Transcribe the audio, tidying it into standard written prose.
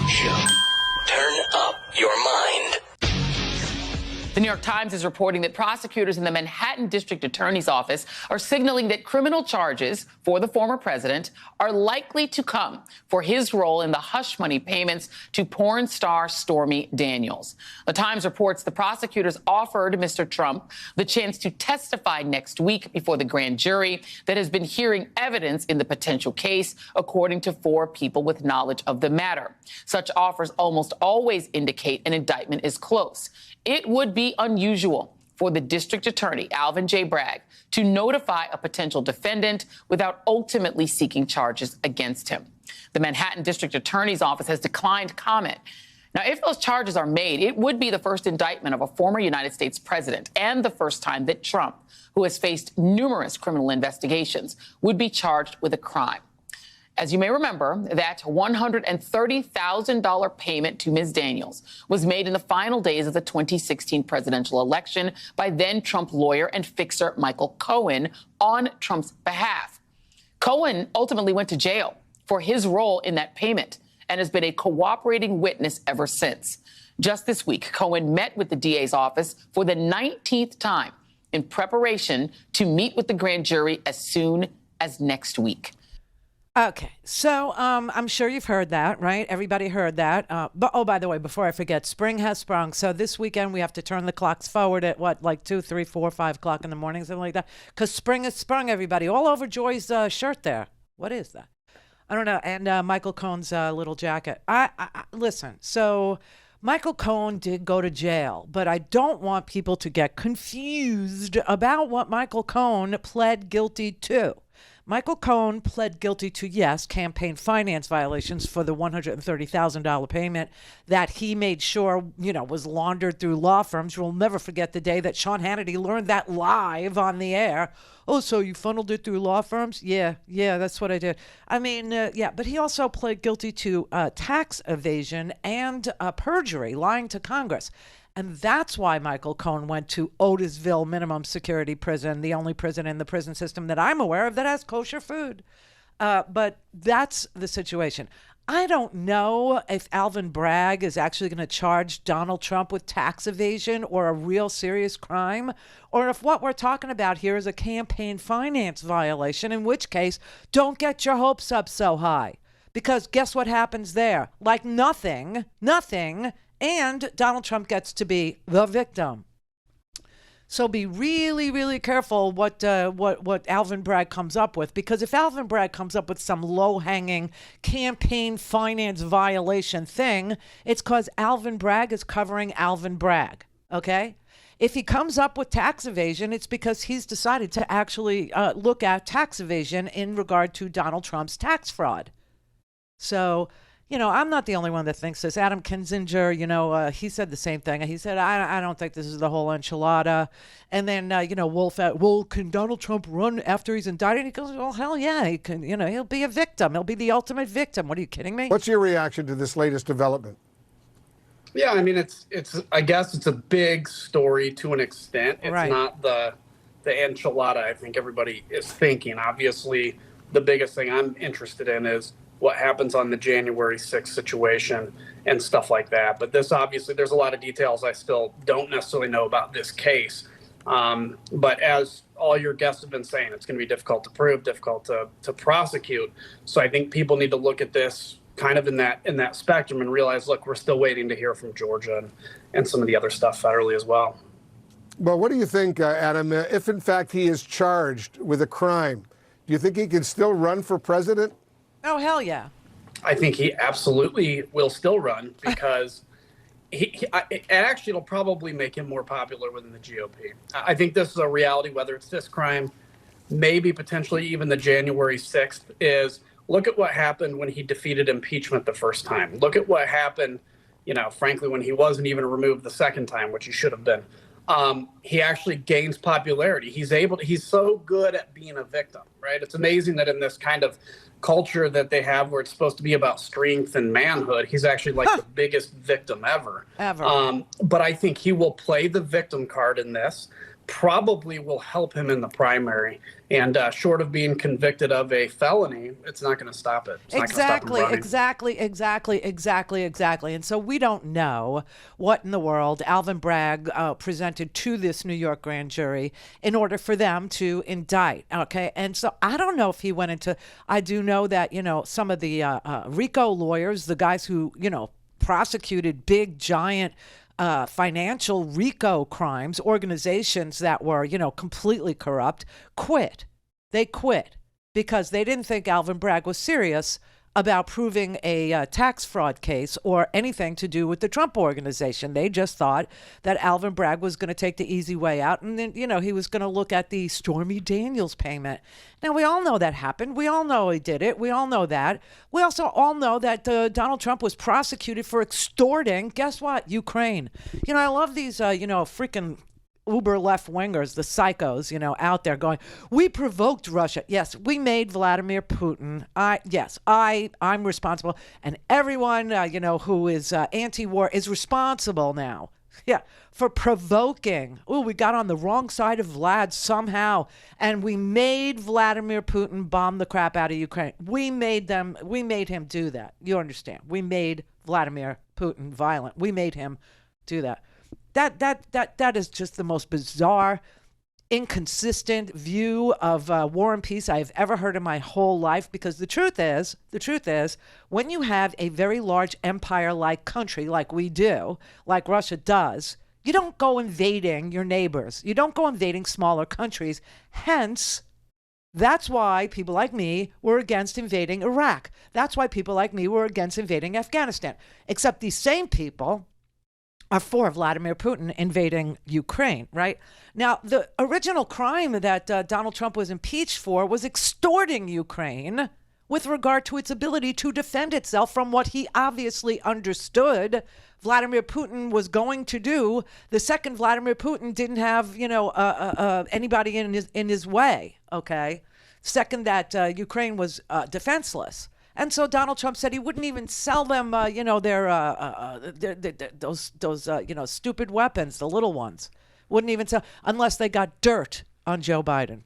Show. Turn up your mind. The New York Times is reporting that prosecutors in the Manhattan District Attorney's Office are signaling that criminal charges for the former president are likely to come for his role in the hush money payments to porn star Stormy Daniels. The Times reports the prosecutors offered Mr. Trump the chance to testify next week before the grand jury that has been hearing evidence in the potential case, according to 4 people with knowledge of the matter. Such offers almost always indicate an indictment is close. It would be unusual for the district attorney, Alvin Bragg, to notify a potential defendant without ultimately seeking charges against him. The Manhattan District Attorney's Office has declined comment. Now, if those charges are made, it would be the first indictment of a former United States president and the first time that Trump, who has faced numerous criminal investigations, would be charged with a crime. As you may remember, that $130,000 payment to Ms. Daniels was made in the final days of the 2016 presidential election by then-Trump lawyer and fixer Michael Cohen on Trump's behalf. Cohen ultimately went to jail for his role in that payment and has been a cooperating witness ever since. Just this week, Cohen met with the DA's office for the 19th time in preparation to meet with the grand jury as soon as next week. Okay, so I'm sure you've heard that, right? Everybody heard that. But oh, by the way, before I forget, spring has sprung. So this weekend we have to turn the clocks forward at what, like 2, 3, 4, 5 o'clock in the morning, something like that, because spring has sprung. Everybody, all over Joy's shirt there. What is that? I don't know. And Michael Cohen's little jacket. I listen. So Michael Cohen did go to jail, but I don't want people to get confused about what Michael Cohen pled guilty to. Michael Cohen pled guilty to, yes, campaign finance violations for the $130,000 payment that he made sure, was laundered through law firms. You'll never forget the day that Sean Hannity learned that live on the air. Oh, so you funneled it through law firms? Yeah, that's what I did. I mean, but he also pled guilty to tax evasion and perjury, lying to Congress. And that's why Michael Cohen went to Otisville Minimum Security Prison, the only prison in the prison system that I'm aware of that has kosher food. But that's the situation. I don't know if Alvin Bragg is actually going to charge Donald Trump with tax evasion or a real serious crime, or if what we're talking about here is a campaign finance violation, in which case, don't get your hopes up so high. Because guess what happens there? Like nothing. And Donald Trump gets to be the victim. So be really, really careful what Alvin Bragg comes up with, because if Alvin Bragg comes up with some low-hanging campaign finance violation thing, it's because Alvin Bragg is covering Alvin Bragg, okay? If he comes up with tax evasion, it's because he's decided to actually look at tax evasion in regard to Donald Trump's tax fraud. So, I'm not the only one that thinks this. Adam Kinzinger, he said the same thing. He said, I don't think this is the whole enchilada. And then, Wolf, can Donald Trump run after he's indicted? And he goes, well, hell yeah, he can. He'll be a victim. He'll be the ultimate victim. What, are you kidding me? What's your reaction to this latest development? Yeah, I mean, I guess it's a big story to an extent. It's right. Not the enchilada I think everybody is thinking. Obviously, the biggest thing I'm interested in is what happens on the January 6th situation and stuff like that. But this, obviously, there's a lot of details I still don't necessarily know about this case. But as all your guests have been saying, it's going to be difficult to prove, difficult to prosecute. So I think people need to look at this kind of in that spectrum and realize, look, we're still waiting to hear from Georgia and some of the other stuff federally as well. Well, what do you think, Adam, if in fact he is charged with a crime, do you think he can still run for president? Oh, hell yeah. I think he absolutely will still run because it'll probably make him more popular within the GOP. I think this is a reality, whether it's this crime, maybe potentially even the January 6th, is look at what happened when he defeated impeachment the first time. Look at what happened, frankly, when he wasn't even removed the second time, which he should have been. He actually gains popularity. He's so good at being a victim, right? It's amazing that in this kind of culture that they have where it's supposed to be about strength and manhood, he's actually like the biggest victim ever. But I think he will play the victim card in this probably will help him in the primary. And short of being convicted of a felony, it's not going to stop it. It's not gonna stop him running. Exactly. And so we don't know what in the world Alvin Bragg presented to this New York grand jury in order for them to indict. Okay. And so I don't know if he went into, I do know that, some of the RICO lawyers, the guys who, prosecuted big, giant, financial RICO crimes, organizations that were, completely corrupt, quit. They quit because they didn't think Alvin Bragg was serious about proving a tax fraud case or anything to do with the Trump organization. They just thought that Alvin Bragg was going to take the easy way out, and then, he was going to look at the Stormy Daniels payment. Now, we all know that happened. We all know he did it. We all know that. We also all know that Donald Trump was prosecuted for extorting, guess what, Ukraine. I love these, freaking uber left wingers, the psychos, out there going, we provoked Russia. Yes, we made Vladimir Putin. I'm responsible. And everyone, who is anti-war is responsible now. Yeah, for provoking. Oh, we got on the wrong side of Vlad somehow. And we made Vladimir Putin bomb the crap out of Ukraine. We made him do that. You understand? We made Vladimir Putin violent. We made him do that. That is just the most bizarre, inconsistent view of war and peace I've ever heard in my whole life. Because the truth is, when you have a very large empire-like country like we do, like Russia does, you don't go invading your neighbors. You don't go invading smaller countries. Hence, that's why people like me were against invading Iraq. That's why people like me were against invading Afghanistan. Except these same people are for Vladimir Putin invading Ukraine, right? Now, the original crime that Donald Trump was impeached for was extorting Ukraine with regard to its ability to defend itself from what he obviously understood Vladimir Putin was going to do the second Vladimir Putin didn't have, anybody in his way, okay? Second that Ukraine was defenseless. And so Donald Trump said he wouldn't even sell them, those stupid weapons, the little ones. Wouldn't even sell unless they got dirt on Joe Biden.